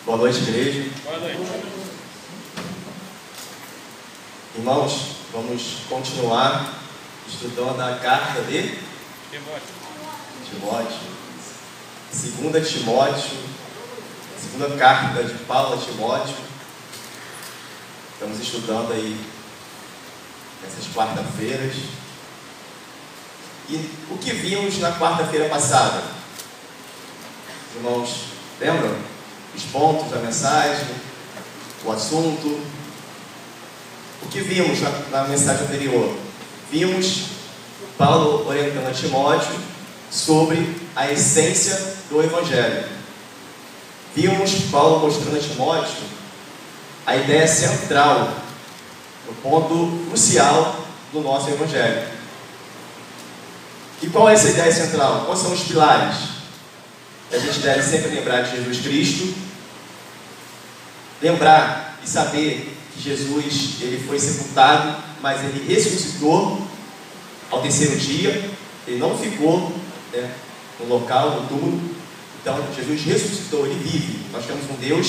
Boa noite, igreja. Boa noite. Irmãos, vamos continuar estudando a carta de Timóteo. 2 Timóteo, segunda carta de Paulo a Timóteo. Estamos estudando aí essas quarta-feiras. E o que vimos na quarta-feira passada? Irmãos, lembram? Os pontos da mensagem, o assunto. O que vimos na mensagem anterior? Vimos Paulo orientando a Timóteo sobre a essência do Evangelho. Vimos Paulo mostrando a Timóteo a ideia central, o ponto crucial do nosso Evangelho. E qual é essa ideia central? Quais são os pilares? A gente deve sempre lembrar de Jesus Cristo, lembrar e saber que Jesus ele foi sepultado, mas ele ressuscitou ao terceiro dia. Ele não ficou no local, no túmulo. Então Jesus ressuscitou, ele vive. Nós temos um Deus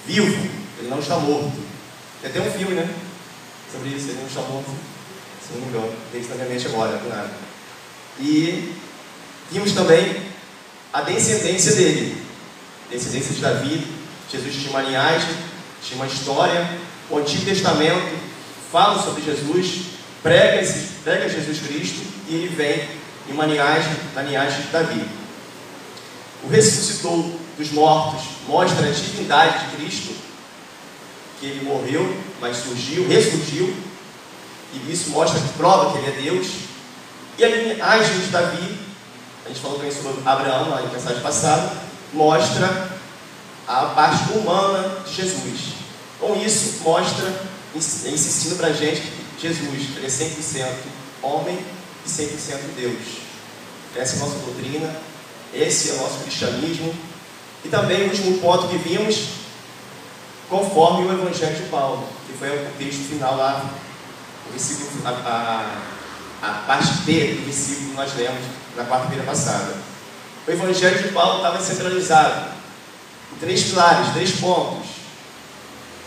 vivo, ele não está morto. Tem até um filme, sobre isso, ele não está morto, se não me engano, veio isso na minha mente agora, do nada. E vimos também a descendência dele, descendência de Davi. Jesus tinha uma linhagem, tinha uma história. O Antigo Testamento fala sobre Jesus, prega Jesus Cristo, e ele vem em uma linhagem, na linhagem de Davi. O ressuscitou dos mortos mostra a divindade de Cristo, que ele morreu, mas ressurgiu, e isso mostra que prova que ele é Deus. E a linhagem de Davi, a gente falou também sobre Abraão na mensagem passada, mostra a parte humana de Jesus. Com isso, mostra, insistindo para a gente que Jesus ele é 100% homem e 100% Deus. Essa é a nossa doutrina, esse é o nosso cristianismo. E também o último ponto que vimos, conforme o Evangelho de Paulo, que foi o texto final lá, o versículo, a parte B do versículo que nós lemos na quarta-feira passada. O Evangelho de Paulo estava centralizado em 3 pilares, 3 pontos.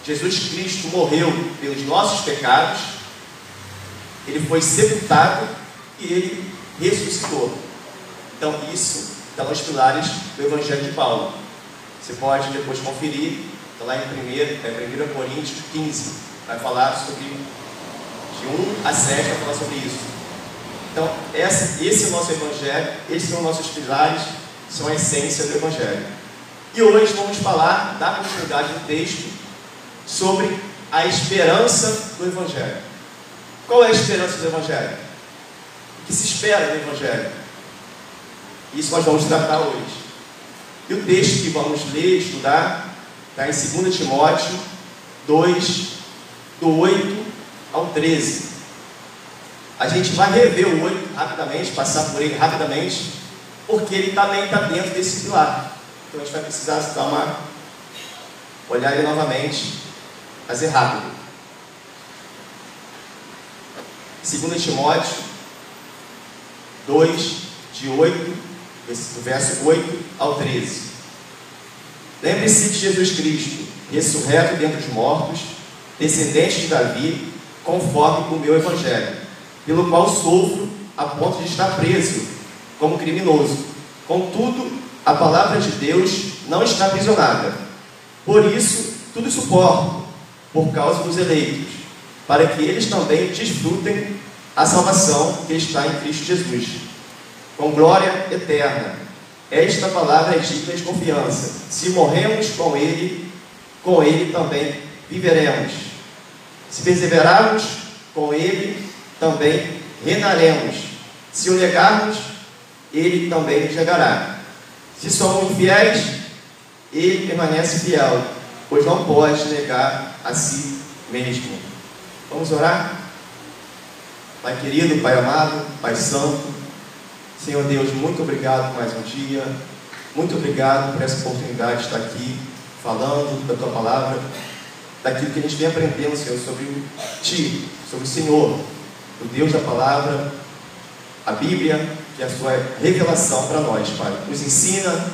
Jesus Cristo morreu pelos nossos pecados, ele foi sepultado e ele ressuscitou. Então isso está nos pilares do Evangelho de Paulo. Você pode depois conferir, está lá em 1 Coríntios 15, vai falar sobre, de 1 a 7, vai falar sobre isso. Então esse é o nosso Evangelho, esses são os nossos pilares, são a essência do Evangelho. E hoje vamos falar, dar continuidade no texto, sobre a esperança do Evangelho. Qual é a esperança do Evangelho? O que se espera do Evangelho? Isso nós vamos tratar hoje. E o texto que vamos ler e estudar está em 2 Timóteo 2, do 8 ao 13. A gente vai rever o 8 rapidamente, passar por ele rapidamente, porque ele também está dentro desse pilar. Então a gente vai precisar olhar ele novamente, fazer rápido. 2 Timóteo 2, do verso 8 ao 13. Lembre-se de Jesus Cristo, ressurreto dentre os mortos, descendente de Davi, conforme o meu Evangelho, pelo qual sofro a ponto de estar preso como criminoso. Contudo, a palavra de Deus não está aprisionada. Por isso, tudo suporto, por causa dos eleitos, para que eles também desfrutem a salvação que está em Cristo Jesus, com glória eterna. Esta palavra é digna de confiança. Se morremos com Ele também viveremos. Se perseverarmos com Ele, também reinaremos. Se o negarmos, Ele também nos negará. Se somos infiéis, Ele permanece fiel, pois não pode negar a si mesmo. Vamos orar? Pai querido, Pai amado, Pai santo, Senhor Deus, muito obrigado por mais um dia, muito obrigado por essa oportunidade de estar aqui falando da Tua Palavra, daquilo que a gente vem aprendendo, Senhor, sobre Ti, sobre o Senhor, o Deus da Palavra, a Bíblia, que é a Sua revelação para nós, Pai. Nos ensina,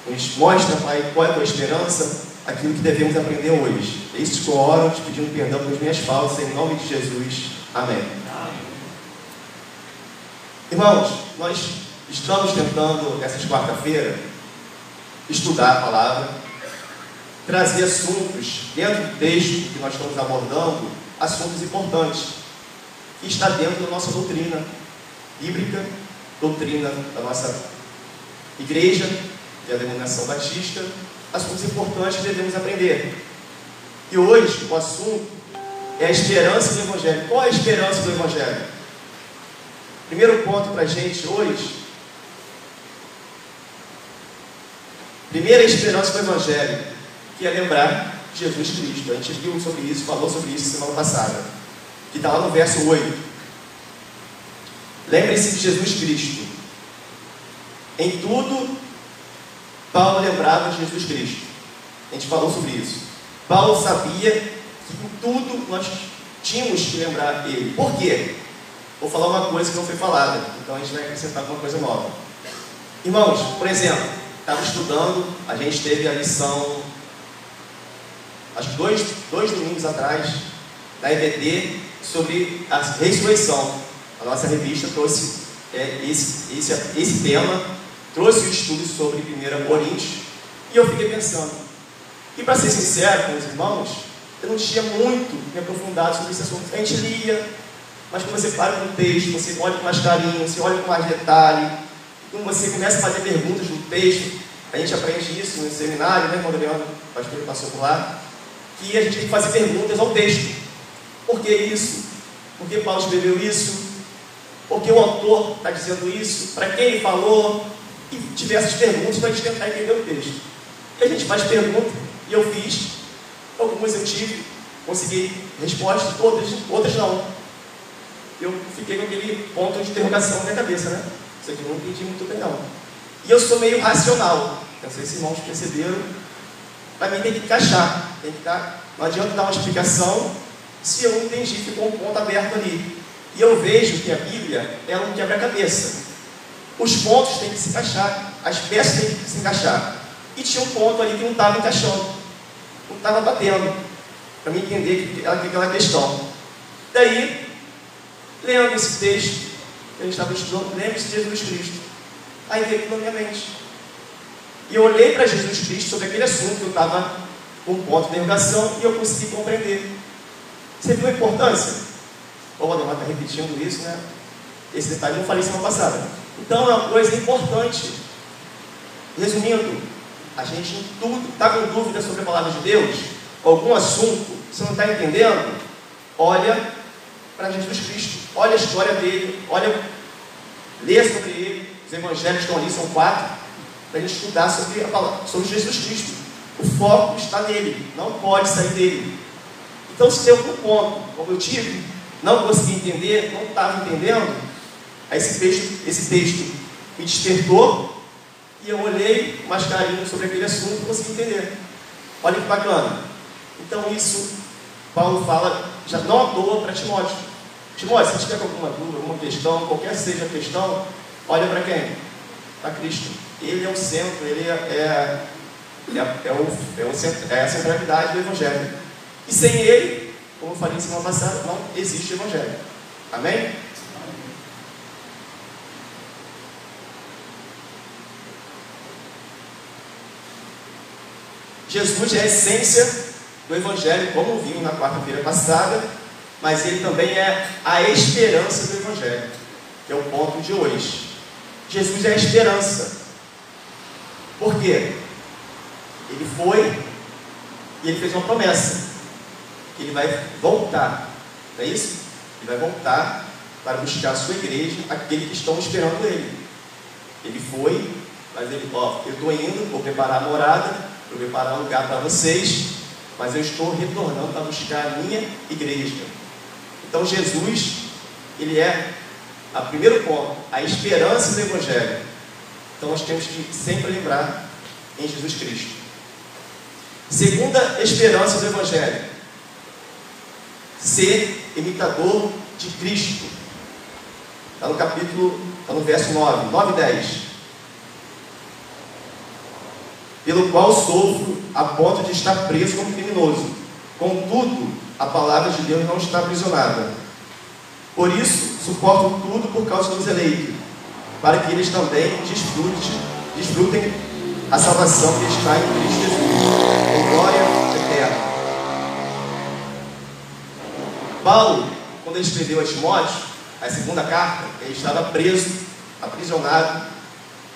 nos mostra, Pai, qual é a Tua esperança, aquilo que devemos aprender hoje. É isso que eu oro, te pedindo perdão pelas minhas faltas, em nome de Jesus. Amém. Irmãos, nós estamos tentando, essas quarta-feira, estudar a palavra, trazer assuntos dentro do texto que nós estamos abordando, assuntos importantes, que está dentro da nossa doutrina bíblica, doutrina da nossa igreja, que é a denominação batista, assuntos importantes que devemos aprender. E hoje o assunto é a esperança do Evangelho. Qual é a esperança do Evangelho? Primeiro ponto para a gente hoje, primeira esperança do Evangelho, que é lembrar Jesus Cristo. A gente viu sobre isso, falou sobre isso semana passada, que está lá no verso 8. Lembre-se de Jesus Cristo. Em tudo, Paulo lembrava de Jesus Cristo. A gente falou sobre isso. Paulo sabia que em tudo nós tínhamos que lembrar dele. Por quê? Vou falar uma coisa que não foi falada, então a gente vai acrescentar alguma coisa nova. Irmãos, por exemplo, estava estudando, a gente teve a lição, acho que dois domingos atrás, da EBD, sobre a ressurreição. A nossa revista trouxe esse tema, trouxe o estudo sobre 1 Coríntios, e eu fiquei pensando, e para ser sincero com os irmãos, eu não tinha muito me aprofundado sobre esse assunto. A gente lia, mas quando você para no texto, você olha com mais carinho, você olha com mais detalhe, quando você começa a fazer perguntas no texto, a gente aprende isso no seminário, né, quando o Leandro, o pastor, passou por lá, que a gente tem que fazer perguntas ao texto. Por que isso? Por que Paulo escreveu isso? Por que o autor está dizendo isso? Para quem ele falou? E diversas perguntas para a gente tentar entender o texto. E a gente faz perguntas, e eu fiz, algumas eu tive, consegui respostas, outras não. Eu fiquei com aquele ponto de interrogação na minha cabeça, né? Isso aqui eu não entendi muito bem, não. E eu sou meio racional, não sei se irmãos perceberam. Para mim tem que encaixar, não adianta dar uma explicação se eu não entendi, ficou um ponto aberto ali. E eu vejo que a Bíblia é um quebra-cabeça. Os pontos têm que se encaixar, as peças têm que se encaixar. E tinha um ponto ali que não estava encaixando, não estava batendo, para mim entender aquela questão. Daí, lendo esse texto que a gente estava estudando, lembre-se de Jesus Cristo. Aí veio aquilo na minha mente. E eu olhei para Jesus Cristo sobre aquele assunto que eu estava com um ponto de interrogação e eu consegui compreender. Você viu a importância? O Valdemar está repetindo isso, né? Esse detalhe eu não falei semana passada. Então é uma coisa importante. Resumindo, a gente em tudo está com dúvida sobre a palavra de Deus, algum assunto, você não está entendendo, olha para Jesus Cristo, olha a história dele, lê sobre ele. Os evangelhos estão ali, são 4, para a gente estudar sobre Jesus Cristo. O foco está nele, não pode sair dele. Então, se tem algum ponto, como eu tive, não consegui entender, não estava entendendo, aí esse texto me despertou e eu olhei com mais carinho sobre aquele assunto e consegui entender. Olha que bacana. Então, isso Paulo fala, já não à toa, para Timóteo. Timóteo, se tiver alguma dúvida, alguma questão, qualquer seja a questão, olha para quem? Para Cristo. Ele é o centro, ele é a centralidade do Evangelho. E sem ele, como eu falei semana passada, não existe Evangelho. Amém? Jesus é a essência do Evangelho, como vimos na quarta-feira passada, mas ele também é a esperança do Evangelho, que é o ponto de hoje. Jesus é a esperança. Por quê? Ele foi e ele fez uma promessa, que ele vai voltar, não é isso? Ele vai voltar para buscar a sua igreja, aqueles que estão esperando ele. Ele foi, mas ele, eu estou indo, vou preparar a morada, vou preparar um lugar para vocês, mas eu estou retornando para buscar a minha igreja. Então Jesus, ele é o primeiro ponto, a esperança do Evangelho. Então nós temos que sempre lembrar em Jesus Cristo. Segunda esperança do Evangelho: ser imitador de Cristo. Está no capítulo, está no verso 9 e 10. pelo qual sofro a ponto de estar preso como criminoso. Contudo, a palavra de Deus não está aprisionada. Por isso, suporto tudo por causa dos eleitos, para que eles também desfrutem a salvação que está em Cristo Jesus, com glória eterna. Paulo, quando ele escreveu a Timóteo, a segunda carta, ele estava preso, aprisionado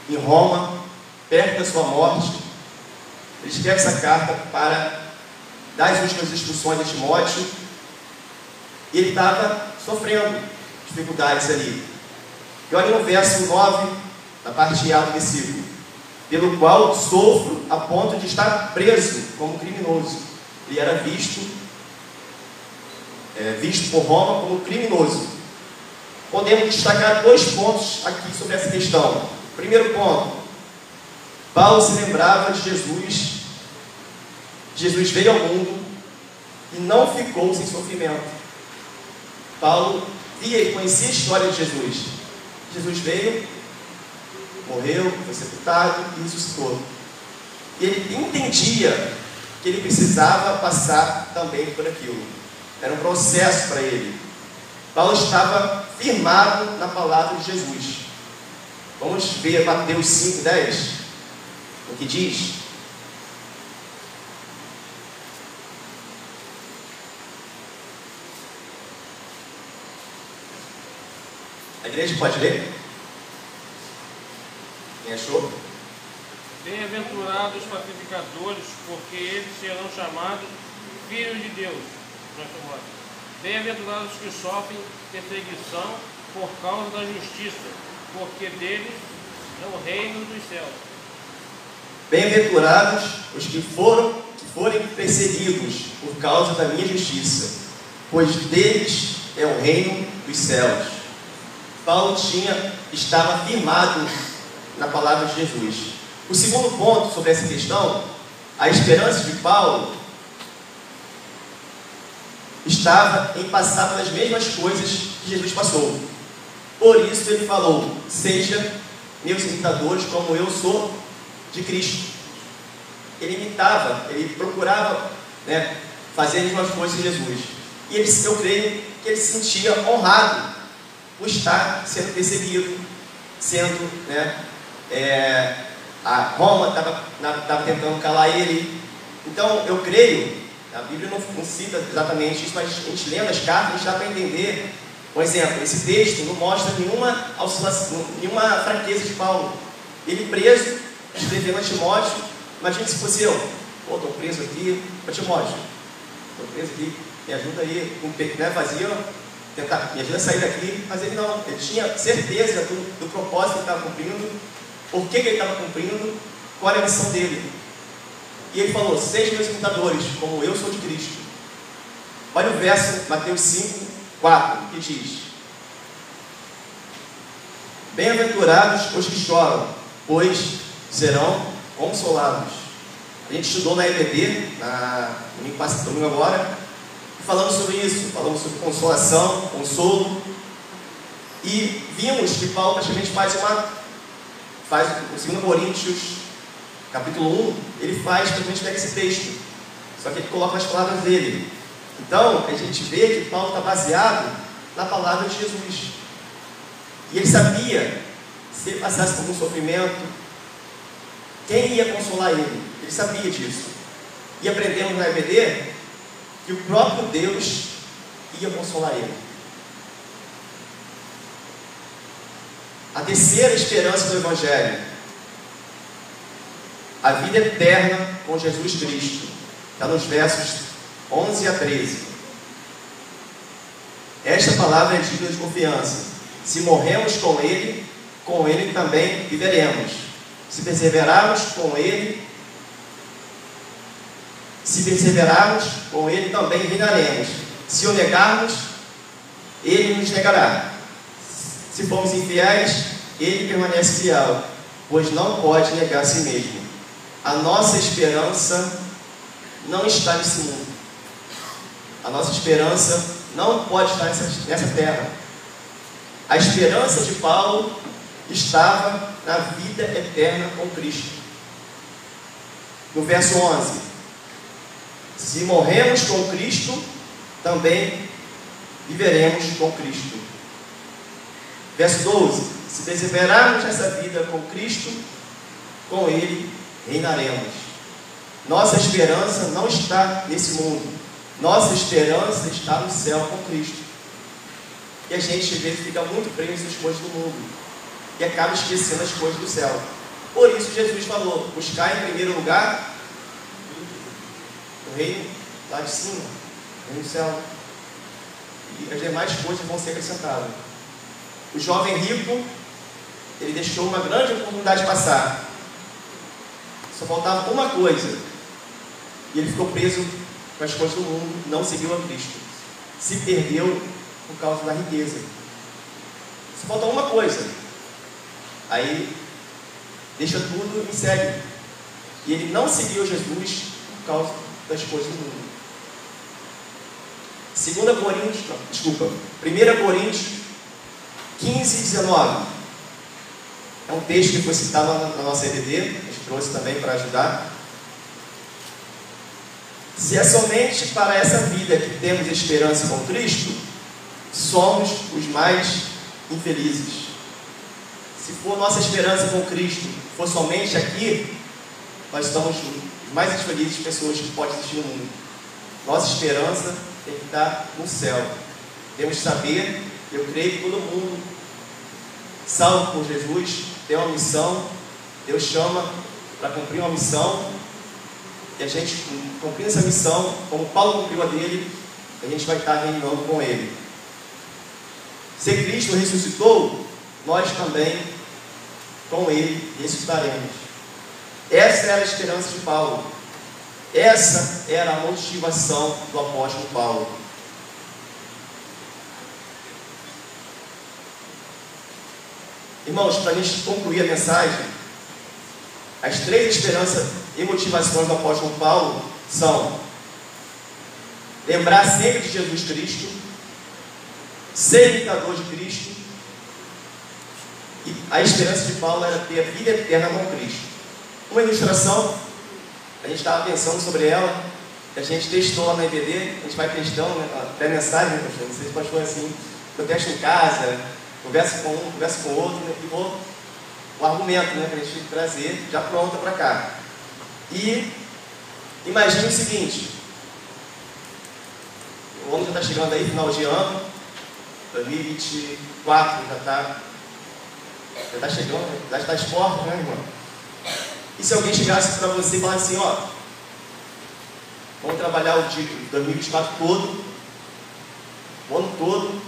em Roma, perto da sua morte. Ele escreve essa carta para dar as últimas instruções a Timóteo, e ele estava sofrendo dificuldades ali. E olha no verso 9, na parte A do versículo: pelo qual sofro a ponto de estar preso como criminoso. Ele era visto por Roma como criminoso. Podemos destacar 2 pontos aqui sobre essa questão. Primeiro ponto: Paulo se lembrava de Jesus. Jesus veio ao mundo e não ficou sem sofrimento. Paulo via e conhecia a história de Jesus. Jesus veio, morreu, foi sepultado e ressuscitou. E ele entendia que ele precisava passar também por aquilo. Era um processo para ele. Paulo estava firmado na palavra de Jesus. Vamos ver Mateus 5:10, o que diz. A igreja pode ler? Quem achou? Bem-aventurados os pacificadores, porque eles serão chamados filhos de Deus. Bem-aventurados os que sofrem perseguição por causa da justiça, porque deles é o reino dos céus. Bem-aventurados os que forem perseguidos por causa da minha justiça, pois deles é o reino dos céus. Paulo estava firmado na palavra de Jesus. O segundo ponto sobre essa questão, a esperança de Paulo estava em passar pelas mesmas coisas que Jesus passou. Por isso ele falou: seja meus imitadores como eu sou de Cristo. Ele imitava, ele procurava fazer as mesmas coisas que Jesus. E eu creio que ele se sentia honrado por estar sendo perseguido, a Roma estava tentando calar ele. Então eu creio, a Bíblia não cita exatamente isso, mas a gente lendo as cartas, a gente dá para entender. Por exemplo, esse texto não mostra nenhuma oscilação, nenhuma fraqueza de Paulo. Ele preso, escrevendo a Timóteo. Imagina se fosse eu: estou preso aqui, Timóteo, estou preso aqui, me ajuda aí, me ajuda a sair daqui. Mas ele não, ele tinha certeza do propósito que ele estava cumprindo, por que ele estava cumprindo, qual era a missão dele. E ele falou: sejam meus imitadores, como eu sou de Cristo. Olha o verso, Mateus 5:4, que diz: bem-aventurados os que choram, pois serão consolados. A gente estudou na EBD, domingo agora, falando sobre isso, falando sobre consolação, consolo, e vimos que Paulo praticamente faz o 2 Coríntios, capítulo 1, ele praticamente pega esse texto, só que ele coloca as palavras dele. Então, a gente vê que Paulo está baseado na palavra de Jesus, e ele sabia, se ele passasse por um sofrimento, quem ia consolar ele? Ele sabia disso. E aprendemos na EBD que o próprio Deus ia consolar ele. A terceira esperança do Evangelho: a vida eterna com Jesus Cristo. Está nos versos 11 a 13. Esta palavra é digna de confiança. Se morremos com Ele também viveremos. Se perseverarmos com Ele também reinaremos. Se o negarmos, Ele nos negará. Se formos infiéis, Ele permanece fiel, pois não pode negar a si mesmo. A nossa esperança não está nesse mundo. A nossa esperança não pode estar nessa terra. A esperança de Paulo estava na vida eterna com Cristo. No verso 11: se morremos com Cristo, também viveremos com Cristo. Verso 12: se perseverarmos nessa vida com Cristo, com Ele reinaremos. Nossa esperança não está nesse mundo. Nossa esperança está no céu com Cristo. E a gente às vezes fica muito preso nas coisas do mundo e acaba esquecendo as coisas do céu. Por isso Jesus falou: buscar em primeiro lugar o reino lá de cima, o reino do céu, e as demais coisas vão ser acrescentadas. O jovem rico, ele deixou uma grande oportunidade passar. Só faltava uma coisa, e ele ficou preso com as coisas do mundo, não seguiu a Cristo, se perdeu por causa da riqueza. Só falta uma coisa, aí deixa tudo e segue. E ele não seguiu Jesus por causa das coisas do mundo. 1 Coríntios 15, 19. É um texto que foi citado na nossa EBD, a gente trouxe também para ajudar. Se é somente para essa vida que temos esperança com Cristo, somos os mais infelizes. Se for nossa esperança com Cristo, for somente aqui, nós somos os mais infelizes pessoas que podem existir no mundo. Nossa esperança tem que estar no céu. Temos que saber, eu creio que todo mundo, salvo por Jesus, tem uma missão. Deus chama para cumprir uma missão, e a gente, cumprindo essa missão, como Paulo cumpriu a dele, a gente vai estar reinando com Ele. Se Cristo ressuscitou, nós também com Ele ressuscitaremos. Essa era a esperança de Paulo. Essa era a motivação do apóstolo Paulo. Irmãos, para a gente concluir a mensagem, as 3 esperanças e motivações do apóstolo Paulo são: lembrar sempre de Jesus Cristo, ser imitador de Cristo, e a esperança de Paulo era ter a vida eterna com Cristo. Uma ilustração, a gente estava pensando sobre ela, a gente testou lá na EBD, a gente vai testando, né, até mensagem, né, pastor? Não sei se pastor assim, eu testo em casa, converso com um, converso com o outro, né, e vou o argumento, né, para a gente trazer já pronta para cá. E imagine o seguinte: o ano já está chegando aí, final de ano, 2024 já está chegando, já está às portas, né, irmão? E se alguém chegasse para você e falasse assim: ó, vamos trabalhar o dia de 2024 todo, o ano todo,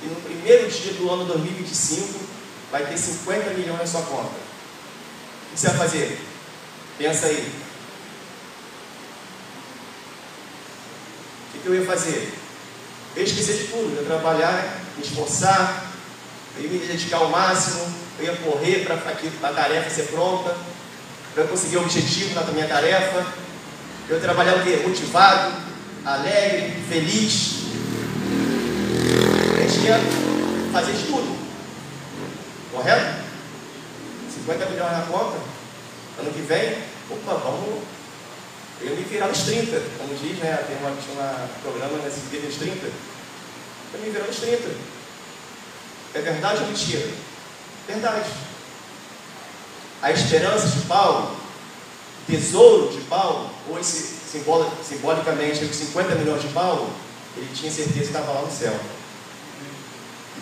e no primeiro dia do ano 2025 vai ter 50 milhões na sua conta. O que você vai fazer? Pensa aí. O que eu ia fazer? Eu ia esquecer de tudo. Eu ia trabalhar, me esforçar, eu ia me dedicar ao máximo, eu ia correr para a tarefa ser pronta, eu ia conseguir o objetivo na minha tarefa, eu ia trabalhar o quê? Motivado, alegre, feliz. A gente ia fazer de tudo. Correto? 50 milhões na conta, ano que vem, opa, vamos, eu me virar nos 30, como diz, né? Tem um programa nesse vídeo nos 30, eu me virar nos 30. É verdade ou mentira? Verdade. A esperança de Paulo, o tesouro de Paulo, ou esse simbolicamente os 50 milhões de Paulo, ele tinha certeza que estava lá no céu.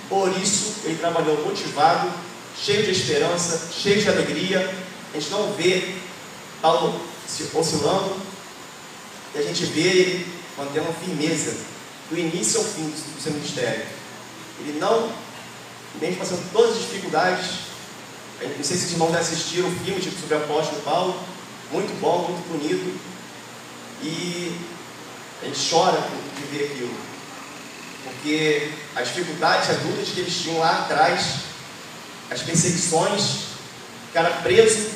Por isso, ele trabalhou motivado, cheio de esperança, cheio de alegria. A gente não vê Paulo oscilando, e a gente vê ele mantendo firmeza, do início ao fim do seu ministério. Ele não, mesmo passando todas as dificuldades, não sei se os irmãos já assistiram o filme sobre o apóstolo Paulo, muito bom, muito bonito, e a gente chora de ver aquilo. Porque as dificuldades, as dúvidas que eles tinham lá atrás, as perseguições, o cara preso,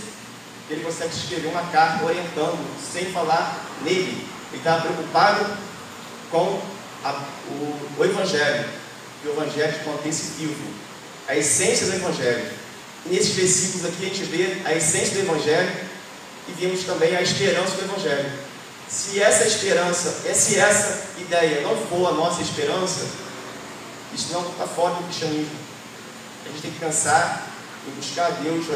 ele consegue escrever uma carta orientando, sem falar nele. Ele estava preocupado com o Evangelho, que o Evangelho mantém-se vivo, a essência do Evangelho. E nesses versículos aqui a gente vê a essência do Evangelho, e vimos também a esperança do Evangelho. Se essa esperança, se essa ideia não for a nossa esperança, isso não está fora do cristianismo. A gente tem que pensar em buscar a Deus,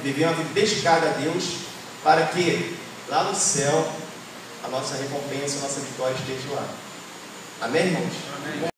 viver uma vida dedicada a Deus, para que lá no céu a nossa recompensa, a nossa vitória esteja lá. Amém, irmãos? Amém.